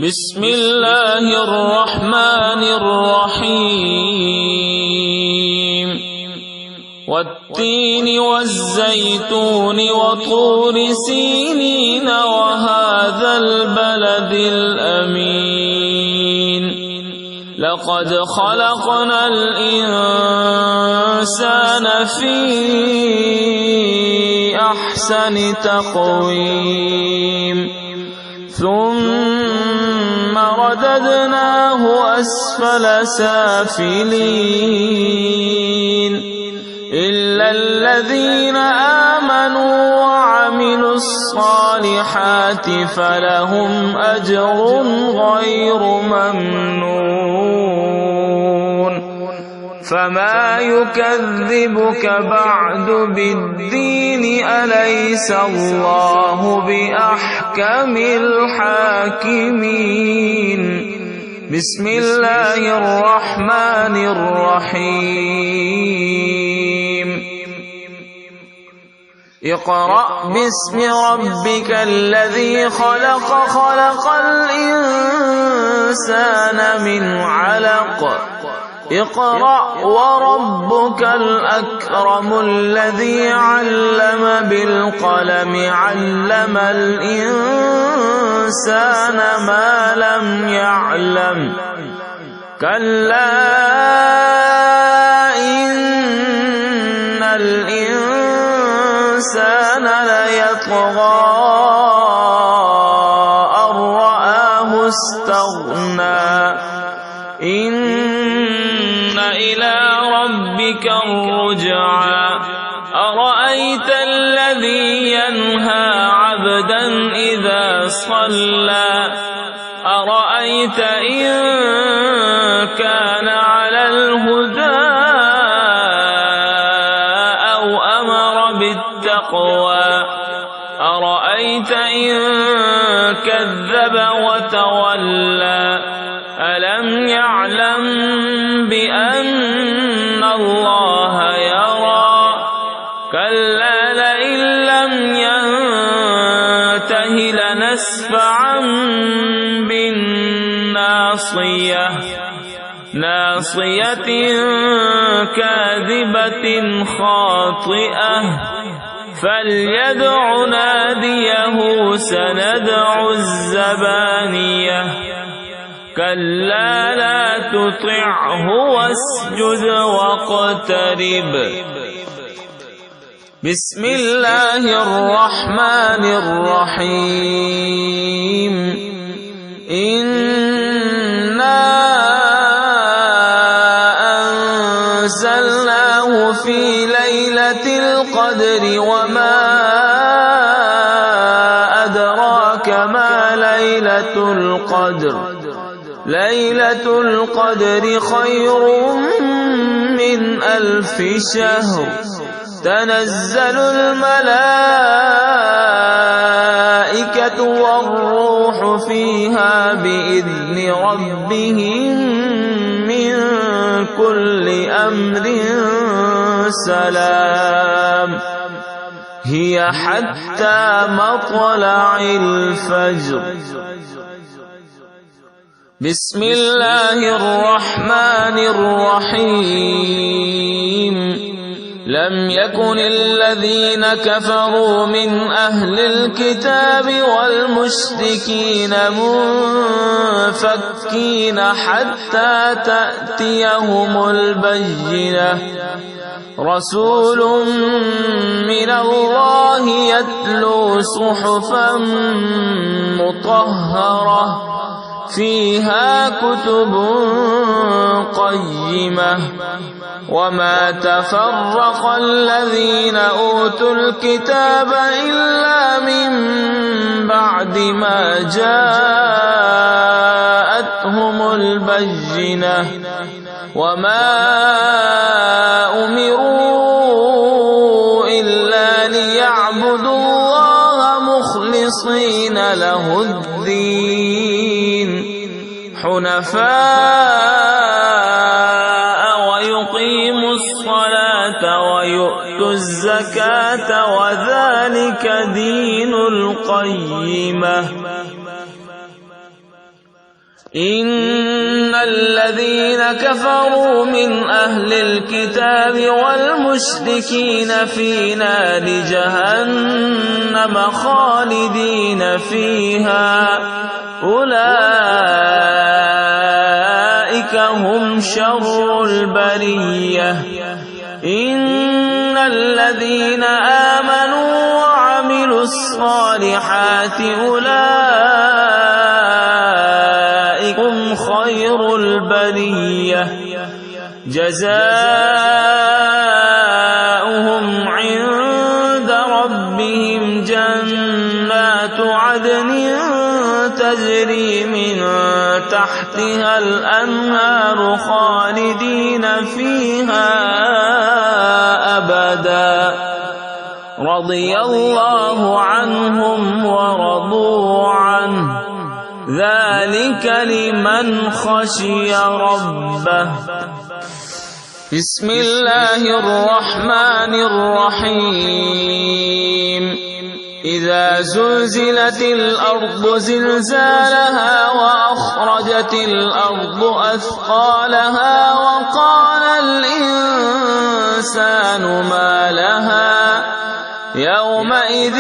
بسم الله الرحمن الرحيم والتين والزيتون وطور سينين وهذا البلد الأمين لقد خلقنا الإنسان في أحسن تقويم ثم رددناه أسفل سافلين إلا الذين آمنوا وعملوا الصالحات فلهم أجر غير ممنون فما يكذبك بعد بالدين أليس الله بأحكم الحاكمين بسم الله الرحمن الرحيم اقرأ باسم ربك الذي خلق خلق الإنسان من علق اقرأ وربك الأكرم الذي علم بالقلم علم الإنسان ما لم يعلم كلا إن الإنسان ليطغى أن رآه استغنى إن إلى ربك الرجعى أرأيت الذي ينهى عبدا إذا صلى أرأيت إن كان على الهدى أو أمر بالتقوى أرأيت إن كذب وتولى ألم يعلم بأن الله يرى كلا لئن لم ينته لنسفعا بالناصية ناصية كاذبة خاطئة فليدع ناديه سندع الزبانية كلا لا تطعه واسجد واقترب بسم الله الرحمن الرحيم إنا أنزلناه في ليلة القدر وما أدراك ما ليلة القدر ليلة القدر خير من 1000 شهر تنزل الملائكة والروح فيها بإذن ربهم من كل أمر سلام هي حتى مطلع الفجر بسم الله الرحمن الرحيم لم يكن الذين كفروا من أهل الكتاب والمشركين منفكين حتى تأتيهم البينة رسول من الله يتلو صحفا مطهرة فيها كتب قيمة وما تفرق الذين أوتوا الكتاب إلا من بعد ما جاءتهم البينة وما أمروا إلا ليعبدوا الله مخلصين له الدين حنفاء ويقيموا الصلاة ويؤتوا الزكاة وذلك دين القيمة إن الذين كفروا من أهل الكتاب والمشركين في نار جهنم خالدين فيها أولئك هم شر البرية. إن الذين آمنوا وعملوا الصالحات أولئك هم خير البرية جزاؤهم عند ربهم جنات عدن تجري من تحتها الأنهار خالدين فيها أبدا رضي الله عنهم ورضوا عنه ذلك لمن خشي ربه. بسم الله الرحمن الرحيم. إذا زلزلت الأرض زلزالها وأخرجت الأرض أثقالها وقال الإنسان ما لها يومئذ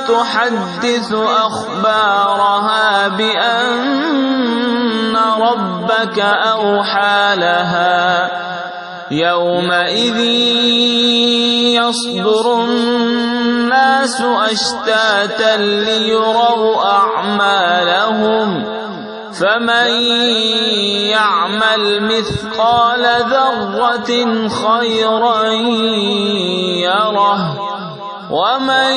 تحدث أخبارها بأن ربك أوحى لها يومئذ يصدر الناس أشتاتا ليروا أعمالهم فمن يعمل مثقال ذرة خيرا يره ومن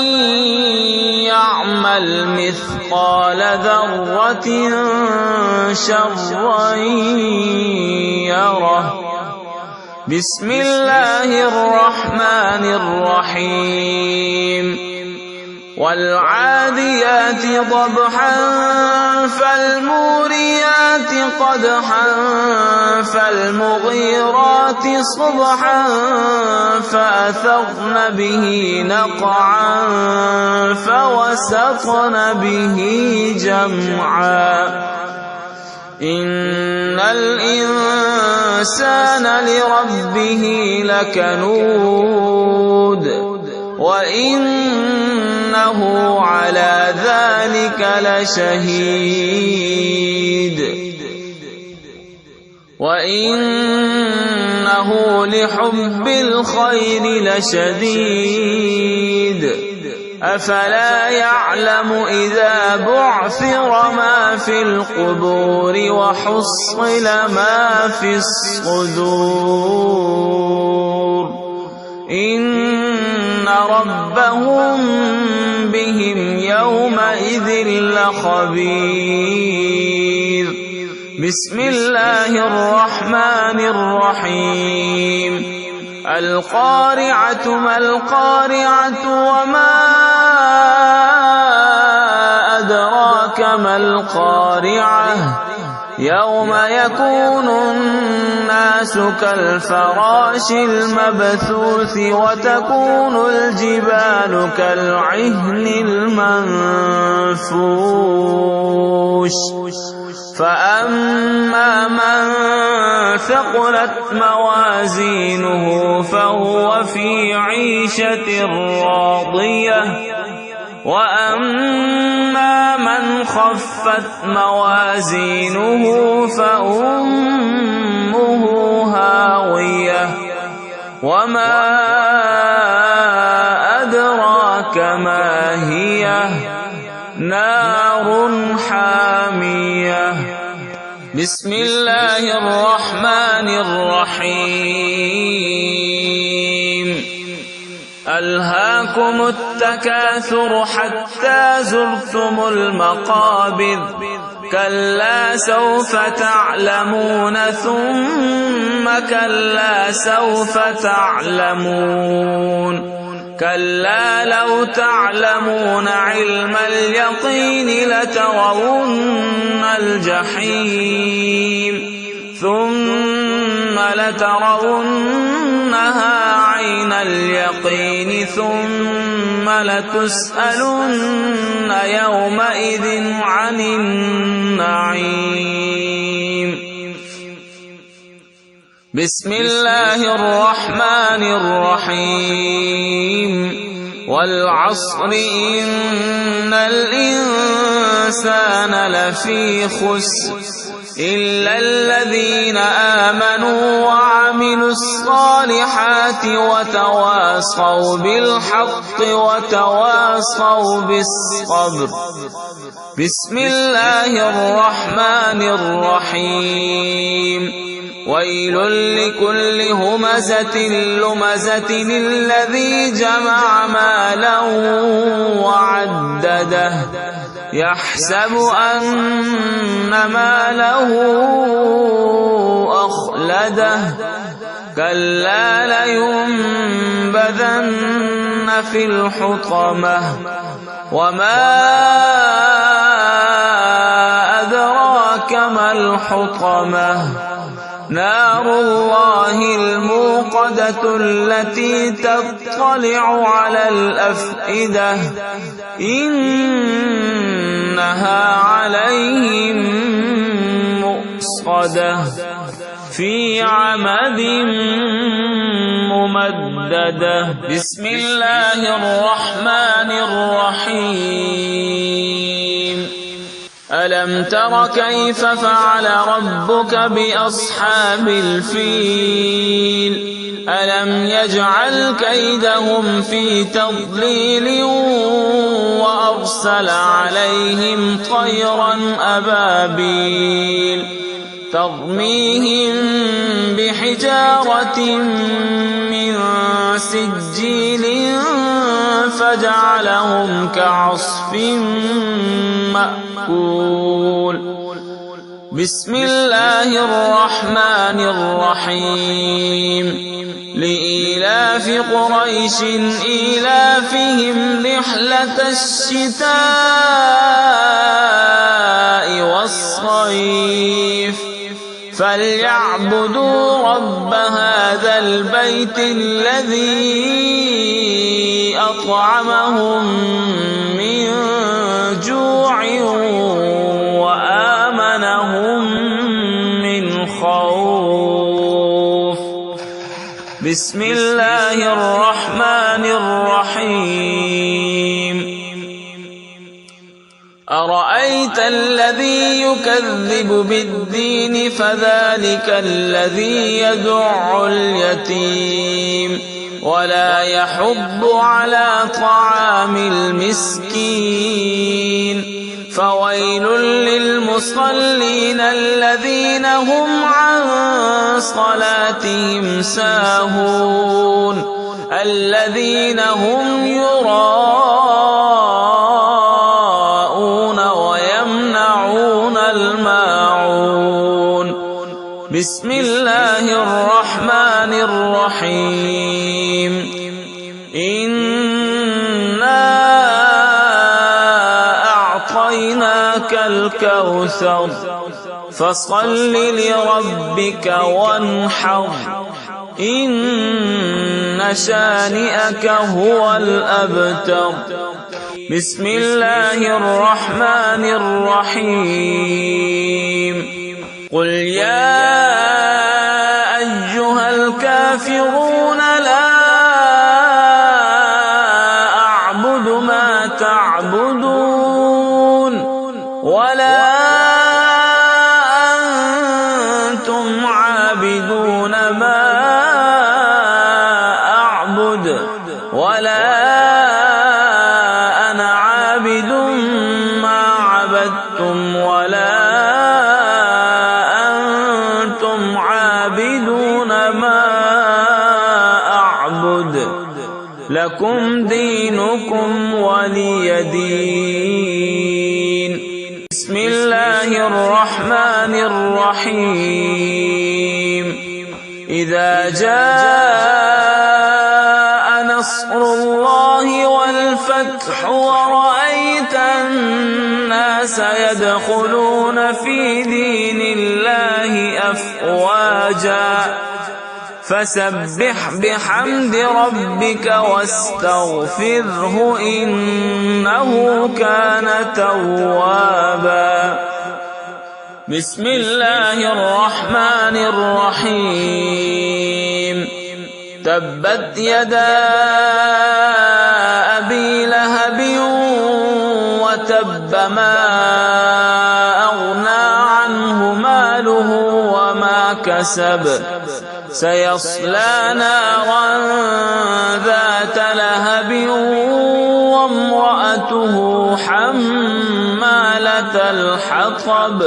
يعمل مثقال ذرة شرا يره. بسم الله الرحمن الرحيم. والعاديات ضبحا فالموريات قدحا فالمغيرات صبحا فأثرن به نقعا فوسطن به جمعا. إن الإنسان لربه لكنود وإنه على ذلك لشهيد وإنه لحب الخير لشديد. أفلا يعلم إذا بعثر ما في القبور وحصل ما في الصدور إن ربهم بهم يومئذ لخبير. بسم الله الرحمن الرحيم. القارعة ما القارعة وما أدراك ما القارعة يوم يكون الناس كالفراش المبثوث وتكون الجبال كالعهن المنفوش. فأما من ثقلت موازينه فهو في عيشة راضية وأما من خفت موازينه فأمه هاوية وما أدراك ما هي نار حامية. بسم الله الرحمن الرحيم. ألهاكم التكاثر حتى زرتم المقابر كلا سوف تعلمون ثم كلا سوف تعلمون كلا لو تعلمون علم اليقين لترون الجحيم ثم لترونها عين اليقين ثم لتسألن يومئذ عن النعيم. بسم الله الرحمن الرحيم والعصر إن الإنسان لفي خسر إلا الذين آمنوا وعملوا الصالحات وتواصوا بالحق وتواصوا بالصبر. بسم الله الرحمن الرحيم ويل لكل همزة لمزة الذي جمع مالا وعدده يحسب أن ماله أخلده كلا لينبذن في الحطمة وما أدراك ما الحطمة نار الله الموقدة التي تطلع على الأفئدة إنها عليهم مؤصدة في عمد ممددة. بسم الله الرحمن الرحيم ألم تر كيف فعل ربك بأصحاب الفيل ألم يجعل كيدهم في تضليل وأرسل عليهم طيرا أبابيل ترميهم بحجارة من سجيل فجعلهم كعصف مأكول. بسم الله الرحمن الرحيم لإيلاف قريش إيلافهم رحلة الشتاء والصيف فليعبدوا رب هذا البيت الذي أطعمهم من جوع وآمنهم من خوف. بسم الله الرحمن الرحيم أرأيت الذي يكذب بالدين فذلك الذي يدع اليتيم ولا يحض على طعام المسكين فويل للمصلين الذين هم عن صلاتهم ساهون الذين هم يراءون ويمنعون الماعون. بسم الله الرحمن الرحيم إنا أعطيناك الكوثر فصل لربك وانحر إن شانئك هو الأبتر. بسم الله الرحمن الرحيم قل يا أيها الكافرون لا أعبد ما تعبدون ولا أنتم عابدون ما أعبد ولا أنا عابد ما عبدتم ولا أنتم عابدون ما أعبد لكم دينكم ولي دين. بسم الله الرحمن الرحيم إذا جاء نصر الله والفتح ورأيت الناس يدخلون في دين الله أفواجا فسبح بحمد ربك واستغفره إنه كان توابا. بسم الله الرحمن الرحيم تبت يدا أبي لهب وتب ما أغنى عنه ماله وما كسب سيصلى نارا ذات لهب وامرأته حمالة الحطب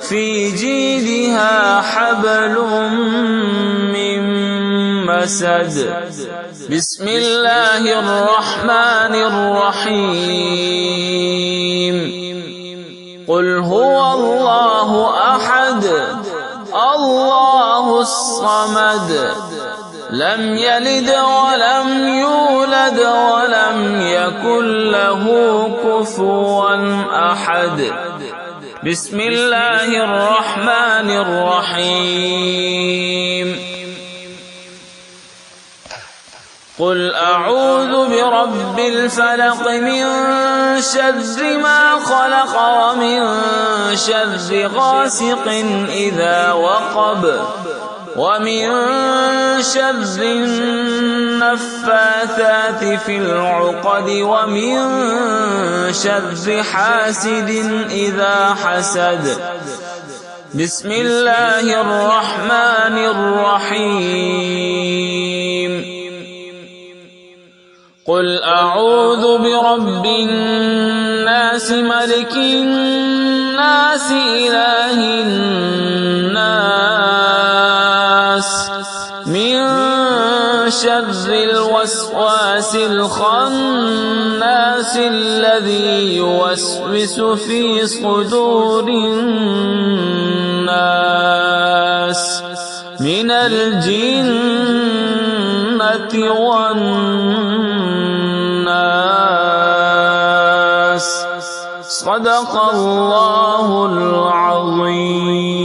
في جيدها حبل من مسد بسم الله الرحمن الرحيم قل هو الله أحد الله الصمد لم يلد ولم يولد ولم يكن له كفوا أحد بسم الله الرحمن الرحيم قل أعوذ برب الفلق من شر ما خلق ومن شر غاسق إذا وقب ومن شر النفاثات في العقد ومن شر حاسد إذا حسد بسم الله الرحمن الرحيم قل أعوذ برب الناس ملك الناس إله الناس من شر الوسواس الخناس الذي يوسوس في صدور الناس من الجنة والناس صدق الله العظيم.